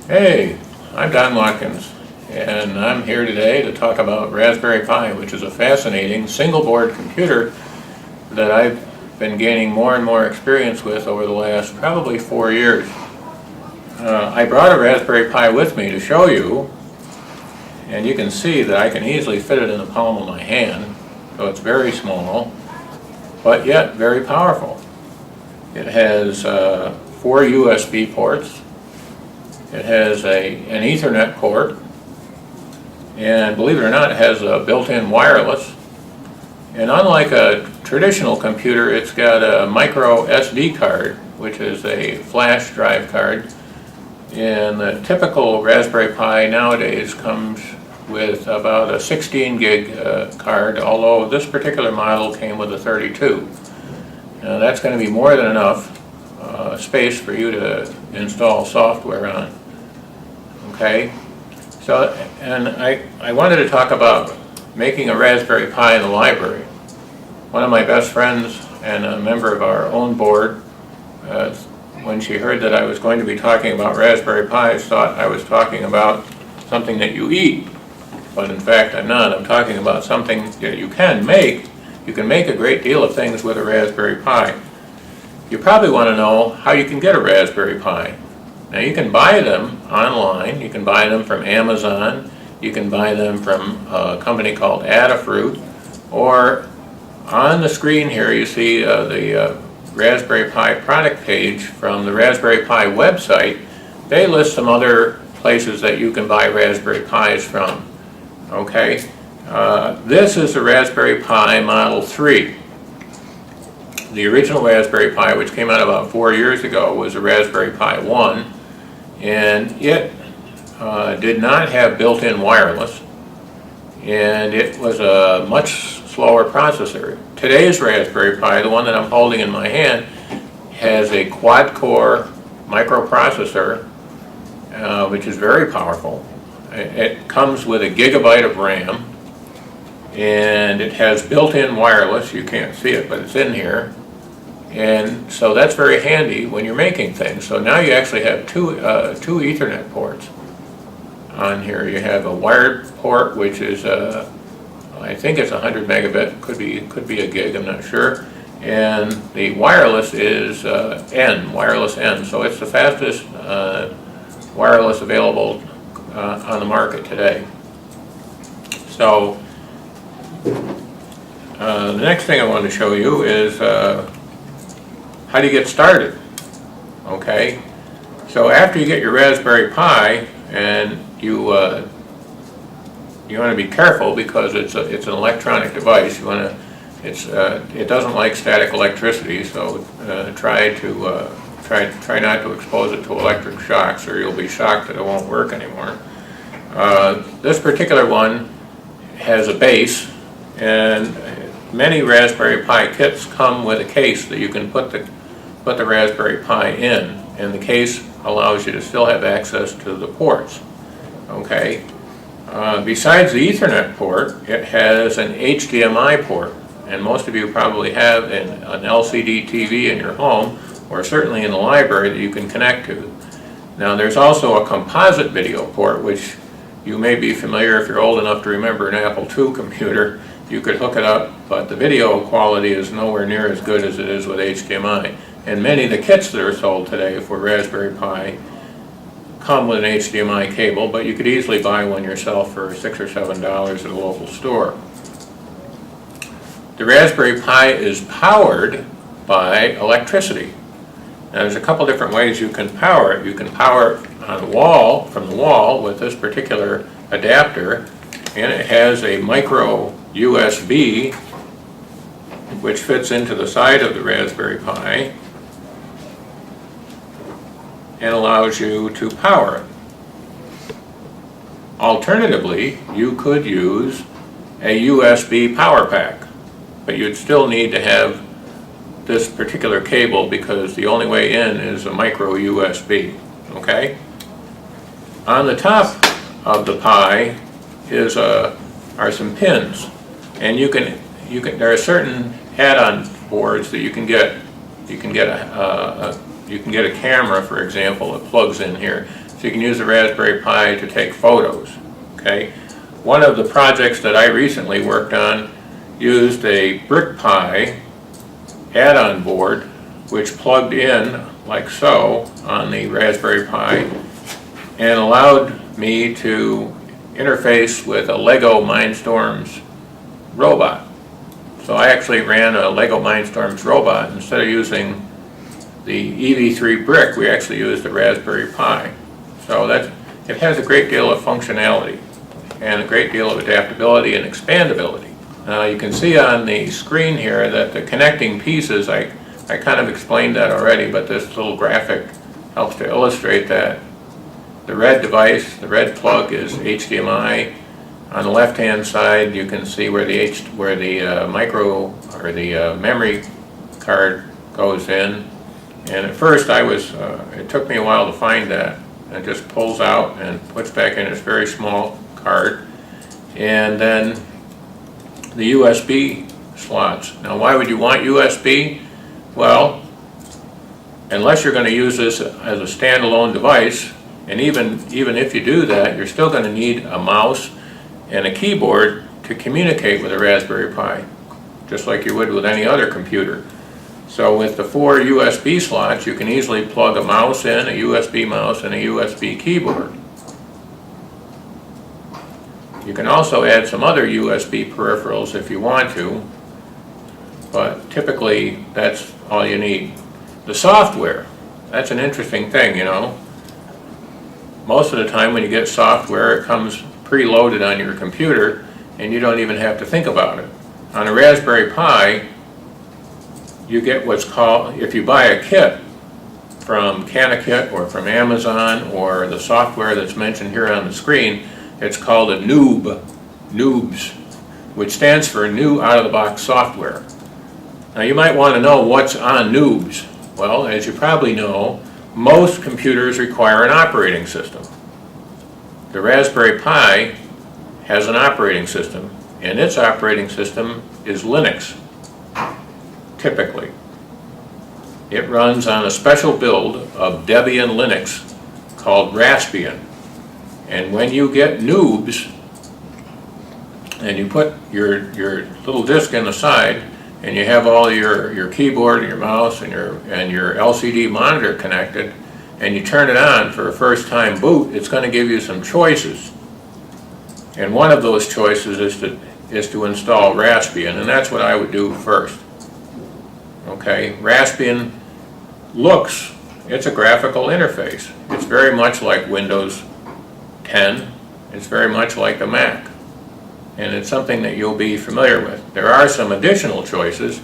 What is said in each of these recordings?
Hey, I'm Don Watkins, and I'm here today to talk about Raspberry Pi, which is a fascinating single-board computer that I've been gaining more and more experience with over the last probably 4 years. I brought a Raspberry Pi with me to show you, and you can see that I can easily fit it in the palm of my hand, so it's very small, but yet very powerful. It has 4 USB ports. It has an Ethernet port, and believe it or not, it has a built-in wireless. And unlike a traditional computer, it's got a micro SD card, which is a flash drive card. And the typical Raspberry Pi nowadays comes with about a 16 gig card, although this particular model came with a 32. Now that's going to be more than enough space for you to install software on. Okay, so, and I wanted to talk about making a Raspberry Pi in the library. One of my best friends and a member of our own board, when she heard that I was going to be talking about Raspberry Pis, thought I was talking about something that you eat, but in fact I'm not. I'm talking about something that you can make. You can make a great deal of things with a Raspberry Pi. You probably want to know how you can get a Raspberry Pi. Now you can buy them online. You can buy them from Amazon. You can buy them from a company called Adafruit. Or on the screen here you see the Raspberry Pi product page from the Raspberry Pi website. They list some other places that you can buy Raspberry Pis from. Okay, this is the Raspberry Pi Model 3. The original Raspberry Pi, which came out about 4 years ago, was a Raspberry Pi 1, and it did not have built-in wireless, and it was a much slower processor. Today's Raspberry Pi, the one that I'm holding in my hand, has a quad-core microprocessor, which is very powerful. It comes with a gigabyte of RAM, and it has built-in wireless. You can't see it, but it's in here. And so that's very handy when you're making things. So now you actually have two Ethernet ports on here. You have a wired port, which is I think it's 100 megabit, could be a gig, I'm not sure. And the wireless is wireless N. So it's the fastest wireless available on the market today. So the next thing I want to show you is how do you get started? Okay, so after you get your Raspberry Pi, and you want to be careful because it's an electronic device. You want to it doesn't like static electricity, so try not to expose it to electric shocks, or you'll be shocked that it won't work anymore. This particular one has a base, and many Raspberry Pi kits come with a case that you can put the Raspberry Pi in, and the case allows you to still have access to the ports. Okay. Besides the Ethernet port, it has an HDMI port, and most of you probably have an LCD TV in your home, or certainly in the library, that you can connect to. Now there's also a composite video port, which you may be familiar if you're old enough to remember an Apple II computer. You could hook it up, but the video quality is nowhere near as good as it is with HDMI. And many of the kits that are sold today for Raspberry Pi come with an HDMI cable, but you could easily buy one yourself for $6 or $7 at a local store. The Raspberry Pi is powered by electricity. Now there's a couple different ways you can power it. You can power it on the wall, from the wall, with this particular adapter, and it has a micro USB which fits into the side of the Raspberry Pi and allows you to power it. Alternatively, you could use a USB power pack, but you'd still need to have this particular cable because the only way in is a micro USB. Okay? On the top of the Pi are some pins, and there are certain add-on boards that you can get. You can get a camera, for example, that plugs in here. So so you can use the Raspberry Pi to take photos, okay? One of the projects that I recently worked on used a BrickPi add-on board, which plugged in like so on the Raspberry Pi and allowed me to interface with a Lego Mindstorms robot. So I actually ran a Lego Mindstorms robot. Instead of using the EV3 brick, we actually used the Raspberry Pi. So it has a great deal of functionality and a great deal of adaptability and expandability. You can see on the screen here that the connecting pieces, I kind of explained that already, but this little graphic helps to illustrate that. The red device, the red plug is HDMI. On the left-hand side, you can see where the micro or the memory card goes in. And at first, it took me a while to find that. It just pulls out and puts back in its very small card. And then the USB slots. Now, why would you want USB? Well, unless you're going to use this as a standalone device, and even if you do that, you're still going to need a mouse and a keyboard to communicate with a Raspberry Pi, just like you would with any other computer. So with the 4 USB slots, you can easily plug a mouse in, a USB mouse, and a USB keyboard. You can also add some other USB peripherals if you want to, but typically that's all you need. The software, that's an interesting thing, you know. Most of the time when you get software, it comes preloaded on your computer and you don't even have to think about it. On a Raspberry Pi, you get what's called, if you buy a kit from CanaKit or from Amazon or the software that's mentioned here on the screen, it's called a Noobs, which stands for New Out-of-the-Box Software. Now you might want to know what's on Noobs. Well, as you probably know, most computers require an operating system. The Raspberry Pi has an operating system, and its operating system is Linux, typically. It runs on a special build of Debian Linux called Raspbian. And when you get Noobs, and you put your little disk in the side, and you have all your keyboard and your mouse and your LCD monitor connected, and you turn it on for a first-time boot, it's going to give you some choices. And one of those choices is to install Raspbian, and that's what I would do first. Okay, Raspbian it's a graphical interface. It's very much like Windows 10. It's very much like the Mac. And it's something that you'll be familiar with. There are some additional choices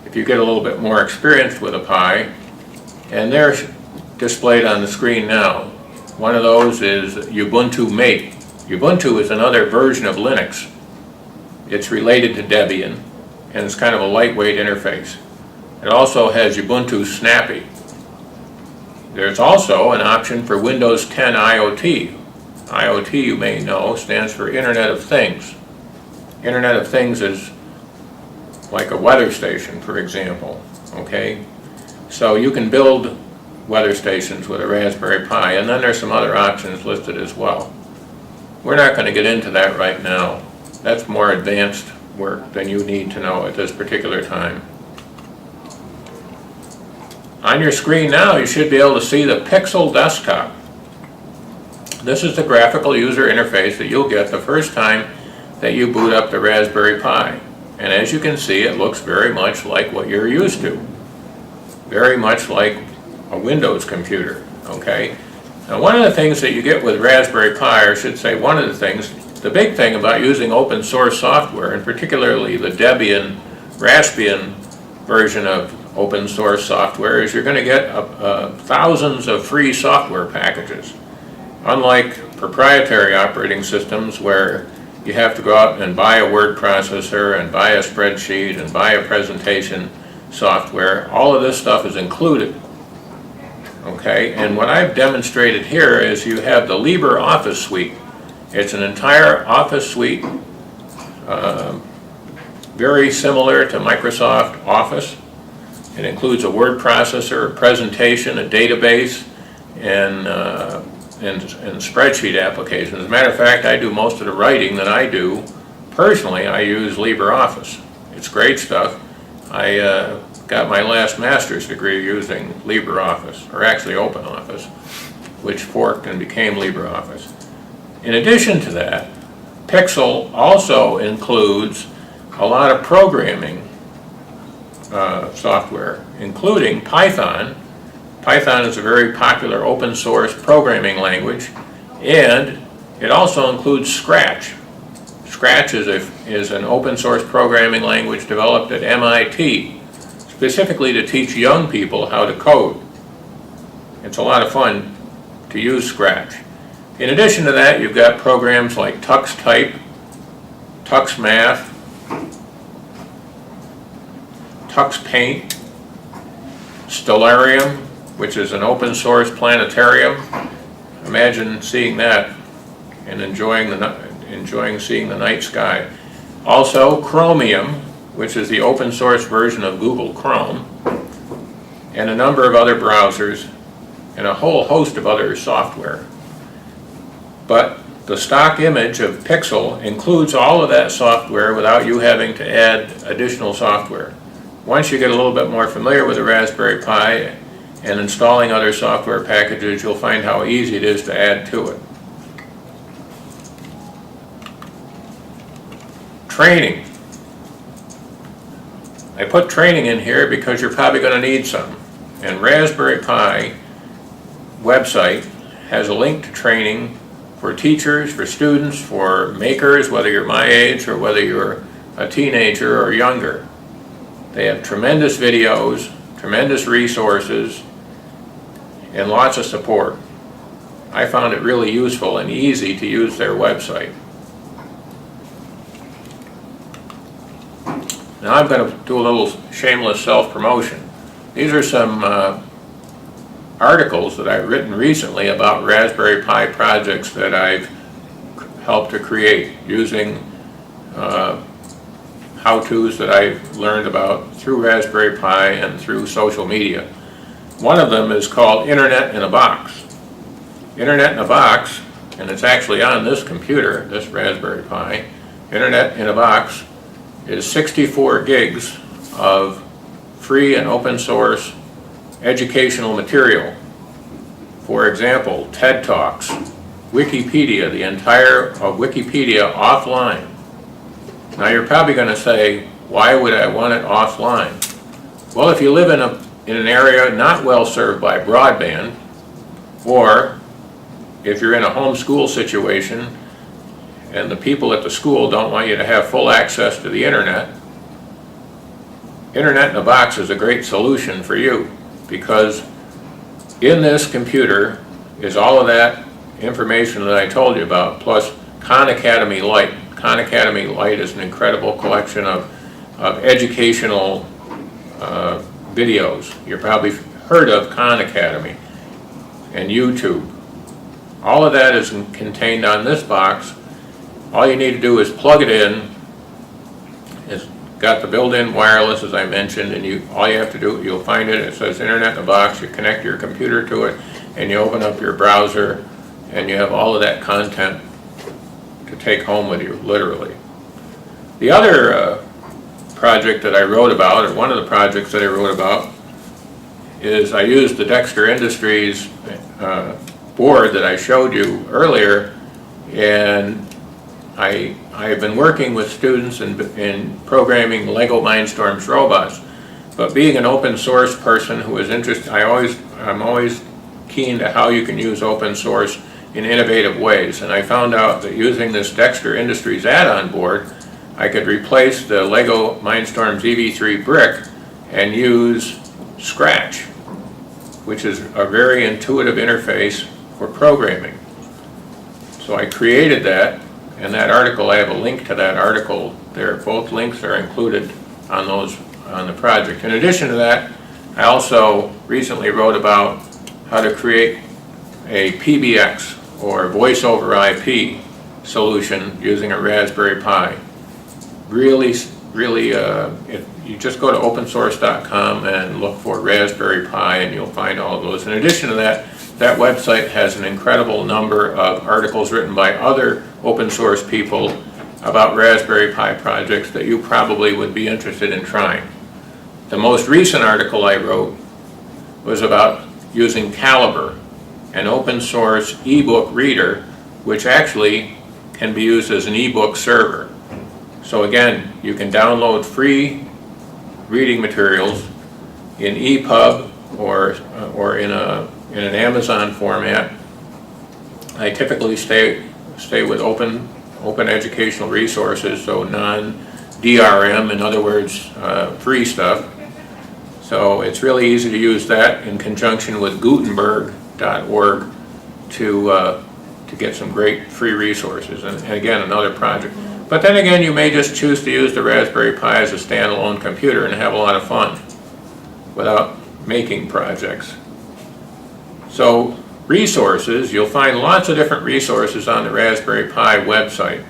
if you get a little bit more experienced with a Pi, and they're displayed on the screen now. One of those is Ubuntu Mate. Ubuntu is another version of Linux. It's related to Debian, and it's kind of a lightweight interface. It also has Ubuntu Snappy. There's also an option for Windows 10 IoT. IoT, you may know, stands for Internet of Things. Internet of Things is like a weather station, for example, okay? So you can build weather stations with a Raspberry Pi, and then there's some other options listed as well. We're not going to get into that right now. That's more advanced work than you need to know at this particular time. On your screen now, you should be able to see the Pixel Desktop. This is the graphical user interface that you'll get the first time that you boot up the Raspberry Pi. And as you can see, it looks very much like what you're used to. Very much like a Windows computer, okay? Now, one of the things that you get with Raspberry Pi, or I should say one of the things, the big thing about using open source software, and particularly the Debian Raspbian version of open source software, is you're going to get thousands of free software packages. Unlike proprietary operating systems where you have to go out and buy a word processor and buy a spreadsheet and buy a presentation software, all of this stuff is included. Okay, and what I've demonstrated here is you have the LibreOffice suite. It's an entire Office suite, very similar to Microsoft Office. It includes a word processor, a presentation, a database, and and spreadsheet applications. As a matter of fact, I do most of the writing that I do. Personally, I use LibreOffice. It's great stuff. I got my last master's degree using LibreOffice, or actually OpenOffice, which forked and became LibreOffice. In addition to that, Pixel also includes a lot of programming software, including Python. Python is a very popular open source programming language, and it also includes Scratch. Scratch is an open source programming language developed at MIT, specifically to teach young people how to code. It's a lot of fun to use Scratch. In addition to that, you've got programs like TuxType, TuxMath, TuxPaint, Stellarium, which is an open source planetarium. Imagine seeing that and enjoying seeing the night sky. Also, Chromium, which is the open source version of Google Chrome, and a number of other browsers, and a whole host of other software. But the stock image of Pixel includes all of that software without you having to add additional software. Once you get a little bit more familiar with the Raspberry Pi and installing other software packages, you'll find how easy it is to add to it. Training. I put training in here because you're probably going to need some. And Raspberry Pi website has a link to training for teachers, for students, for makers, whether you're my age or whether you're a teenager or younger. They have tremendous videos, tremendous resources, and lots of support. I found it really useful and easy to use their website. Now I'm going to do a little shameless self-promotion. These are some articles that I've written recently about Raspberry Pi projects that I've helped to create using how-tos that I've learned about through Raspberry Pi and through social media. One of them is called Internet in a Box. Internet in a Box, and it's actually on this computer, this Raspberry Pi. Internet in a Box is 64 gigs of free and open source educational material. For example, TED Talks, Wikipedia, the entire of Wikipedia offline. Now you're probably going to say, why would I want it offline? Well, if you live in an area not well served by broadband, or if you're in a homeschool situation and the people at the school don't want you to have full access to the internet, Internet in a Box is a great solution for you, because in this computer is all of that information that I told you about, plus Khan Academy Lite. Khan Academy Lite is an incredible collection of educational videos. You've probably heard of Khan Academy and YouTube. All of that is contained on this box. All you need to do is plug it in. It's got the built-in wireless, as I mentioned, and all you have to do, you'll find it says Internet in a Box. You connect your computer to it, and you open up your browser, and you have all of that content to take home with you, literally. The other project that I wrote about, or one of the projects that I wrote about, is I used the Dexter Industries board that I showed you earlier, and I have been working with students in programming Lego Mindstorms robots. But being an open source person who is interested, I'm always keen to how you can use open source in innovative ways. And I found out that using this Dexter Industries add-on board, I could replace the Lego Mindstorms EV3 brick and use Scratch, which is a very intuitive interface for programming. So I created that, and that article, I have a link to that article there. Both links are included on the project. In addition to that, I also recently wrote about how to create a PBX, or voice over IP solution, using a Raspberry Pi. Really, you just go to opensource.com and look for Raspberry Pi, and you'll find all of those. In addition to that, that website has an incredible number of articles written by other open source people about Raspberry Pi projects that you probably would be interested in trying. The most recent article I wrote was about using Calibre, an open source ebook reader, which actually can be used as an ebook server. So again, you can download free reading materials in EPUB or in an Amazon format. I typically stay with open educational resources, so non-DRM, in other words, free stuff. So it's really easy to use that in conjunction with Gutenberg.org to get some great free resources, and again, another project. But then again, you may just choose to use the Raspberry Pi as a standalone computer and have a lot of fun without making projects. So resources, you'll find lots of different resources on the Raspberry Pi website.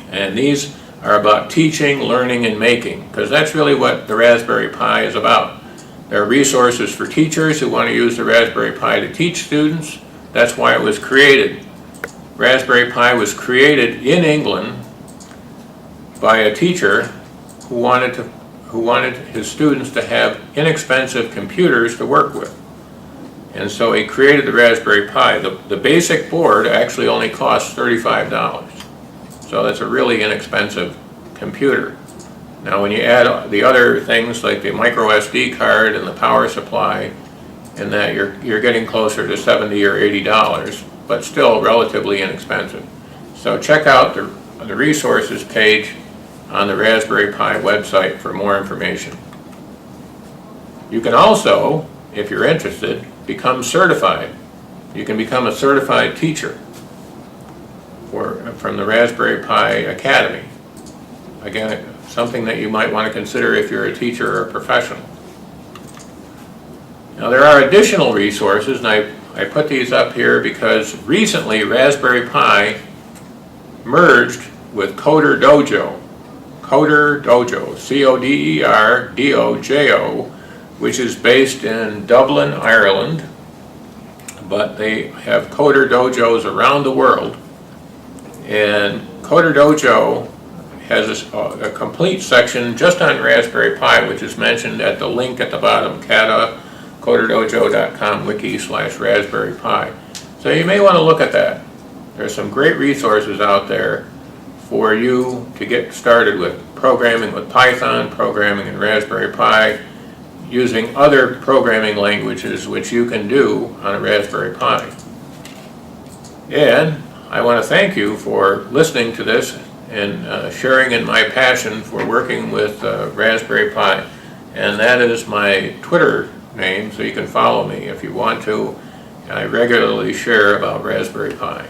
And these are about teaching, learning, and making, because that's really what the Raspberry Pi is about. There are resources for teachers who want to use the Raspberry Pi to teach students. That's why it was created. Raspberry Pi was created in England by a teacher who wanted his students to have inexpensive computers to work with. And so he created the Raspberry Pi. The basic board actually only costs $35. So that's a really inexpensive computer. Now when you add the other things like the micro SD card and the power supply, and that you're getting closer to $70 or $80, but still relatively inexpensive. So check out the resources page on the Raspberry Pi website for more information. You can also, if you're interested, become certified. You can become a certified teacher from the Raspberry Pi Academy. Again, something that you might want to consider if you're a teacher or a professional. Now there are additional resources, and I put these up here because recently Raspberry Pi merged with Coder Dojo. Coder Dojo, C-O-D-E-R-D-O-J-O, which is based in Dublin, Ireland, but they have Coder Dojos around the world. And Coder Dojo has a complete section just on Raspberry Pi, which is mentioned at the link at the bottom, coderdojo.com wiki/Raspberry Pi. So you may want to look at that. There's some great resources out there for you to get started with programming with Python, programming in Raspberry Pi, using other programming languages which you can do on a Raspberry Pi. And I want to thank you for listening to this and sharing in my passion for working with Raspberry Pi. And that is my Twitter name, so you can follow me if you want to. I regularly share about Raspberry Pi.